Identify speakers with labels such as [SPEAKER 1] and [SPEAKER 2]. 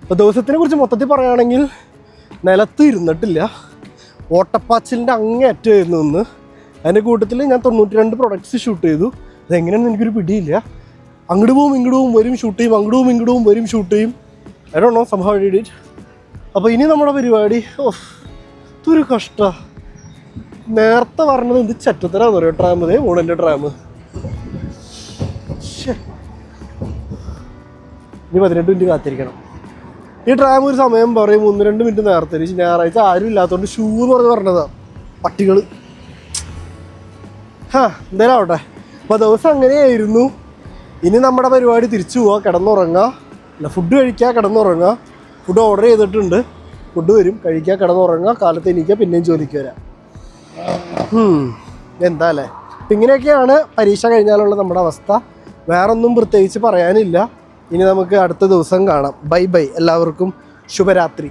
[SPEAKER 1] അപ്പോൾ ദിവസത്തിനെ കുറിച്ച് മൊത്തത്തിൽ പറയുകയാണെങ്കിൽ നിലത്ത് ഇരുന്നിട്ടില്ല, ഓട്ടപ്പാച്ചിലിൻ്റെ അങ്ങേയറ്റമായിരുന്നു ഇന്ന്. അതിൻ്റെ കൂട്ടത്തിൽ ഞാൻ 92 പ്രൊഡക്ട്സ് ഷൂട്ട് ചെയ്തു. അതെങ്ങനെയാണെന്ന് എനിക്കൊരു പിടിയില്ല. അങ്ങോട്ട് പോവും ഇങ്ങോട്ട് പോവും വരും ഷൂട്ട് ചെയ്യും, അങ്ങോട്ട് പോവും ഇങ്ങോട്ട് പോവും വരും ഷൂട്ട് ചെയ്യും. I don't know, somehow I did it. അപ്പോൾ ഇനി നമ്മുടെ പരിപാടി ഇതൊരു കഷ്ടമാണ്. നേരത്തെ പറഞ്ഞത് എന്ത് ചറ്റത്തരാന്ന് പറയുക. ട്രാമതേ ഓണെൻ്റെ ട്രാമ്. ഇനി 18 മിനിറ്റ് കാത്തിരിക്കണം. ഈ ട്രാം ഒരു സമയം പറയും 1-2 മിനിറ്റ് നേരത്തെ. ഞായറാഴ്ച ആരും ഇല്ലാത്തതുകൊണ്ട് ഷൂ എന്ന് പറഞ്ഞതാണ് പട്ടികൾ. എന്തായാലും ആവട്ടെ. അപ്പോൾ ദിവസം അങ്ങനെയായിരുന്നു. ഇനി നമ്മുടെ പരിപാടി തിരിച്ചു പോവുക, കിടന്നുറങ്ങുക, അല്ല ഫുഡ് കഴിക്കുക, കിടന്നുറങ്ങുക. ഫുഡ് ഓർഡർ ചെയ്തിട്ടുണ്ട്, ഫുഡ് വരും, കഴിക്കുക, കിടന്നുറങ്ങുക, കാലത്ത് എണീക്കുക, പിന്നെയും ജോലിക്ക് വരാം. എന്താ അല്ലേ. അപ്പം ഇങ്ങനെയൊക്കെയാണ് പരീക്ഷ കഴിഞ്ഞാലുള്ള നമ്മുടെ അവസ്ഥ. വേറൊന്നും പ്രത്യേകിച്ച് പറയാനില്ല. ഇനി നമുക്ക് അടുത്ത ദിവസം കാണാം. ബൈ ബൈ, എല്ലാവർക്കും ശുഭരാത്രി.